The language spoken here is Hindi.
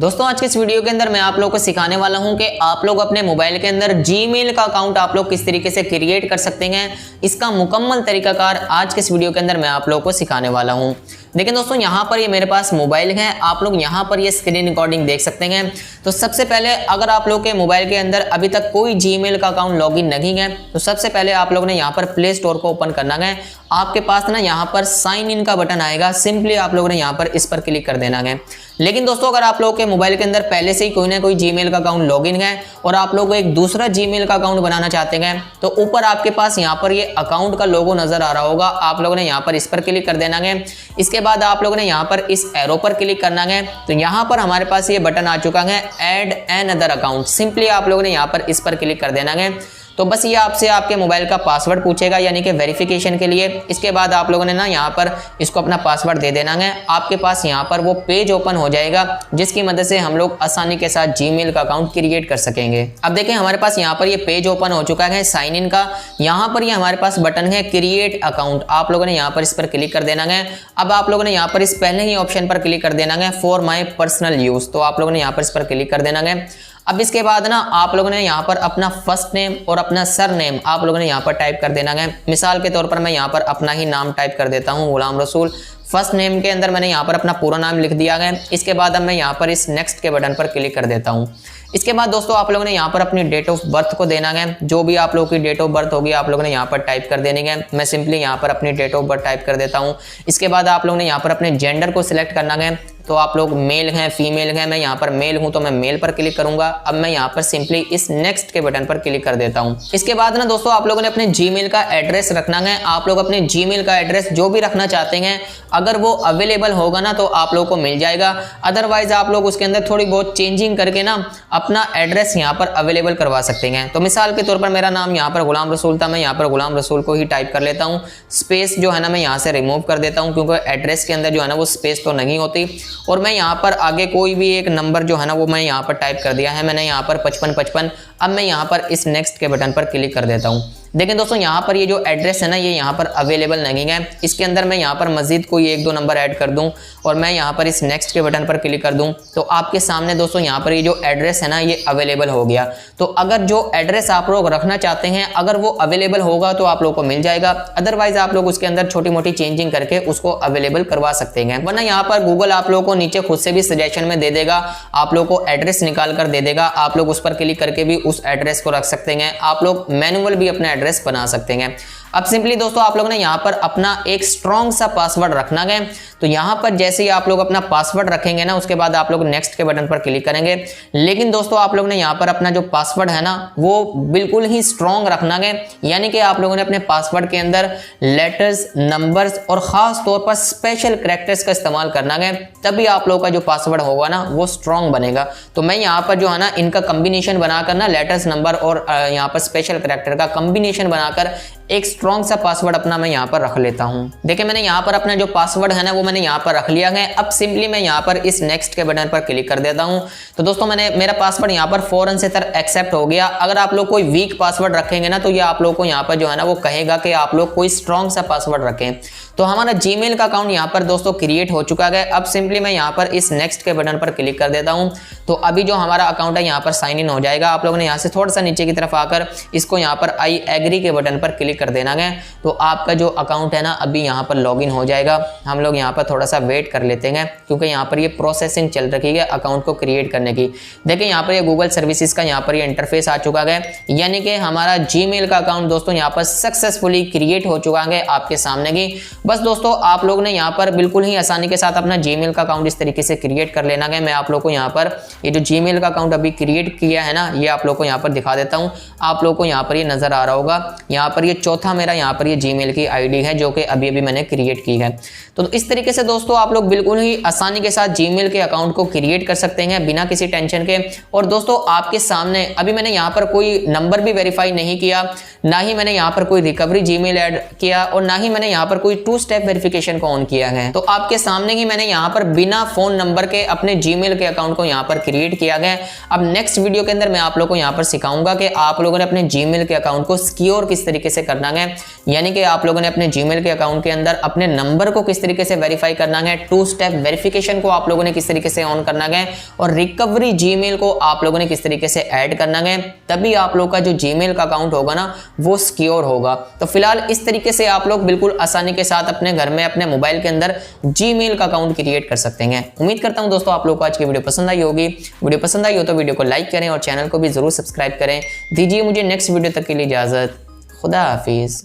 दोस्तों आज के इस वीडियो के अंदर मैं आप लोगों को सिखाने वाला हूं कि आप लोग अपने मोबाइल के अंदर जीमेल का अकाउंट आप लोग किस तरीके से क्रिएट कर सकते हैं। इसका मुकम्मल तरीकाकार आज के इस वीडियो के अंदर मैं आप लोगों को सिखाने वाला हूं। लेकिन दोस्तों यहाँ पर ये मेरे पास मोबाइल है, आप लोग यहाँ पर ये स्क्रीन रिकॉर्डिंग देख सकते हैं। तो सबसे पहले अगर आप लोग के मोबाइल के अंदर अभी तक कोई जीमेल का अकाउंट लॉगिन नहीं है तो सबसे पहले आप लोग ने यहाँ पर प्ले स्टोर को ओपन करना है। आपके पास ना यहाँ पर साइन इन का बटन आएगा, सिंपली आप लोगों ने यहाँ पर इस पर क्लिक कर देना है। लेकिन दोस्तों अगर आप लोगों के मोबाइल के अंदर पहले से ही कोई ना कोई जीमेल का अकाउंट लॉगिन है और आप लोग एक दूसरा जीमेल का अकाउंट बनाना चाहते हैं तो ऊपर आपके पास यहाँ पर ये अकाउंट का लोगो नजर आ रहा होगा, आप लोगों ने यहाँ पर इस पर क्लिक कर देना है। इसके बाद आप लोगों ने यहाँ पर इस एरो पर क्लिक करना है। तो यहाँ पर हमारे पास ये बटन आ चुका है add N other account, simply आप लोगों ने यहाँ पर इस पर क्लिक कर देना है। तो बस ये आपसे आपके मोबाइल का पासवर्ड पूछेगा यानी कि वेरिफिकेशन के लिए। इसके बाद आप लोगों ने ना यहाँ पर इसको अपना पासवर्ड दे देना है। आपके पास यहाँ पर वो पेज ओपन हो जाएगा जिसकी मदद से हम लोग आसानी के साथ जीमेल का अकाउंट क्रिएट कर सकेंगे। अब देखें हमारे पास यहाँ पर ये पेज ओपन हो चुका है साइन इन का। यहाँ पर ये हमारे पास बटन है क्रिएट अकाउंट, आप लोगों ने यहाँ पर इस पर क्लिक कर देना है। अब आप लोगों ने यहाँ पर इस पहले ही ऑप्शन पर क्लिक कर देना है फॉर माई पर्सनल यूज, तो आप लोगों ने यहाँ पर इस पर क्लिक कर देना है। अब इसके बाद ना आप लोगों ने यहाँ पर अपना फर्स्ट नेम और अपना सर नेम आप लोगों ने यहाँ पर टाइप कर देना है। मिसाल के तौर पर मैं यहाँ पर अपना ही नाम टाइप कर देता हूँ, गुलाम रसूल। फर्स्ट नेम के अंदर मैंने यहाँ पर अपना पूरा नाम लिख दिया है। इसके बाद अब मैं यहाँ पर इस नेक्स्ट के बटन पर क्लिक कर देता हूँ। इसके बाद दोस्तों आप लोगों ने यहाँ पर अपनी डेट ऑफ बर्थ को देना है। जो भी आप लोगों की डेट ऑफ बर्थ होगी आप लोगों ने यहाँ पर टाइप कर देनी है। मैं सिंपली यहाँ पर अपनी डेट ऑफ बर्थ टाइप कर देता हूँ। इसके बाद आप लोगों ने यहाँ पर अपने जेंडर को सिलेक्ट करना है। तो आप लोग मेल हैं फीमेल हैं, मैं यहाँ पर मेल हूं तो मैं मेल पर क्लिक करूंगा। अब मैं यहाँ पर सिंपली इस नेक्स्ट के बटन पर क्लिक कर देता हूं। इसके बाद ना दोस्तों आप लोगों ने अपने जीमेल का एड्रेस रखना है। आप लोग अपने जीमेल का एड्रेस जो भी रखना चाहते हैं अगर वो अवेलेबल होगा ना तो आप लोग को मिल जाएगा, अदरवाइज आप लोग उसके अंदर थोड़ी बहुत चेंजिंग करके ना अपना एड्रेस यहाँ पर अवेलेबल करवा सकते हैं। तो मिसाल के तौर पर मेरा नाम यहाँ पर गुलाम रसूल था, मैं यहाँ पर गुलाम रसूल को ही टाइप कर लेता हूँ। स्पेस जो है ना मैं यहाँ से रिमूव कर देता हूँ क्योंकि एड्रेस के अंदर जो है ना वो स्पेस तो नहीं होती। और मैं यहाँ पर आगे कोई भी एक नंबर जो है ना वो मैं यहाँ पर टाइप कर दिया है, मैंने यहाँ पर 5555। अब मैं यहाँ पर इस नेक्स्ट के बटन पर क्लिक कर देता हूँ। देखें दोस्तों यहाँ पर ये जो एड्रेस है ना ये यहाँ पर अवेलेबल नहीं है। इसके अंदर मैं यहाँ पर मजीद कोई एक दो नंबर ऐड कर दूं और मैं यहाँ पर इस नेक्स्ट के बटन पर क्लिक कर दूं तो आपके सामने दोस्तों यहाँ पर ये जो एड्रेस है ना ये अवेलेबल हो गया। तो अगर जो एड्रेस आप लोग रखना चाहते हैं अगर वो अवेलेबल होगा तो आप लोग को मिल जाएगा, अदरवाइज आप लोग उसके अंदर छोटी मोटी चेंजिंग करके उसको अवेलेबल करवा सकते हैं। वरना यहाँ पर गूगल आप लोग को नीचे खुद से भी सजेशन में दे देगा, आप लोग को एड्रेस निकाल कर दे देगा। आप लोग उस पर क्लिक करके भी उस एड्रेस को रख सकते हैं। आप लोग मैनुअल भी अपना एड्रेस बना सकते हैं। अब सिंपली दोस्तों आप लोगों ने यहाँ पर अपना एक स्ट्रॉन्ग सा पासवर्ड रखना है। तो यहाँ पर जैसे ही आप लोग अपना पासवर्ड रखेंगे ना उसके बाद आप लोग नेक्स्ट के बटन पर क्लिक करेंगे। लेकिन दोस्तों आप लोग ने यहाँ पर अपना जो पासवर्ड है ना वो बिल्कुल ही स्ट्रॉन्ग रखना है, यानी कि आप लोगों ने अपने पासवर्ड के अंदर लेटर्स, नंबर्स और खास तौर पर स्पेशल कैरेक्टर्स का इस्तेमाल करना है, तभी आप लोगों का जो पासवर्ड होगा ना वो स्ट्रॉन्ग बनेगा। तो मैं यहाँ पर जो है ना इनका कॉम्बिनेशन बनाकर ना लेटर्स, नंबर और यहाँ पर स्पेशल कैरेक्टर का कॉम्बिनेशन बनाकर एक स्ट्रॉन्ग सा पासवर्ड अपना मैं यहाँ पर रख लेता हूँ। देखिए मैंने यहाँ पर अपना जो पासवर्ड है ना वो मैंने यहाँ पर रख लिया है। अब सिंपली मैं यहाँ पर इस नेक्स्ट के बटन पर क्लिक कर देता हूँ। तो दोस्तों मेरा पासवर्ड यहाँ पर फौरन से एक्सेप्ट हो गया। अगर आप लोग कोई वीक पासवर्ड रखेंगे ना तो ये आप लोग को यहाँ पर जो है ना वो कहेगा कि आप लोग कोई स्ट्रॉन्ग सा पासवर्ड रखें। तो हमारा जीमेल का अकाउंट यहाँ पर दोस्तों क्रिएट हो चुका है। अब सिंपली मैं यहाँ पर इस नेक्स्ट के बटन पर क्लिक कर देता हूँ। तो अभी जो हमारा अकाउंट है यहाँ पर साइन इन हो जाएगा। आप लोगों ने यहाँ से थोड़ा सा नीचे की तरफ आकर इसको यहाँ पर आई एग्री के बटन पर क्लिक कर देना है। तो आपका जो अकाउंट है ना अभी यहाँ पर लॉगिन हो जाएगा। हम लोग यहाँ पर थोड़ा सा वेट कर लेते हैं क्योंकि यहाँ पर ये प्रोसेसिंग चल रही है अकाउंट को क्रिएट करने की। देखिए यहाँ पर ये गूगल सर्विसेज का यहाँ पर ये इंटरफेस आ चुका है, यानी कि हमारा जीमेल का अकाउंट दोस्तों यहाँ पर सक्सेसफुली क्रिएट हो चुका है आपके सामने की। बस दोस्तों आप लोग ने यहाँ पर बिल्कुल ही आसानी के साथ अपना जीमेल का अकाउंट इस तरीके से क्रिएट कर लेना है। मैं आप लोग को यहाँ पर ये जो जीमेल का अकाउंट अभी क्रिएट किया है ना ये आप लोग को यहाँ पर दिखा देता हूँ। आप लोग को यहाँ पर ये नजर आ रहा होगा, यहाँ पर ये चौथा मेरा यहाँ पर ये जीमेल की आईडी है जो कि अभी मैंने क्रिएट की है। तो इस तरीके से दोस्तों आप लोग बिल्कुल ही आसानी के साथ जीमेल के अकाउंट को क्रिएट कर सकते हैं बिना किसी टेंशन के। और दोस्तों आपके सामने अभी मैंने यहाँ पर कोई नंबर भी वेरीफाई नहीं किया, ना ही मैंने यहाँ पर कोई रिकवरी जीमेल ऐड किया और ना ही मैंने यहाँ पर कोई 2 स्टेप वेरिफिकेशन को ऑन किया है। तो आपके सामने ही मैंने यहाँ पर बिना फोन नंबर के अपने जीमेल के अकाउंट को यहाँ पर क्रिएट किया गया। अब नेक्स्ट वीडियो के अंदर मैं आप लोगों को यहाँ पर सिखाऊंगा कि आप लोगों ने अपने जीमेल के अकाउंट को सिक्योर किस तरीके से करना करना है, यानी कि आप लोगों ने अपने जीमेल के अकाउंट के अंदर अपने नंबर को किस तरीके से वेरीफाई करना है, 2 स्टेप वेरिफिकेशन को आप लोगों ने किस तरीके से ऑन करना है और रिकवरी जीमेल को आप लोगों ने किस तरीके से ऐड करना है, तभी आप लोग का जो जीमेल का अकाउंट होगा ना वो सिक्योर होगा। तो फिलहाल इस तरीके से आप लोग बिल्कुल आसानी के साथ अपने घर में अपने मोबाइल के अंदर जीमेल का अकाउंट क्रिएट कर सकते हैं। उम्मीद करता हूं दोस्तों आप लोग को आज की वीडियो पसंद आई होगी। वीडियो पसंद आई हो तो वीडियो को लाइक करें और चैनल को भी जरूर सब्सक्राइब करें। दीजिए मुझे नेक्स्ट वीडियो तक के लिए इजाजत। खुदा हाफिज।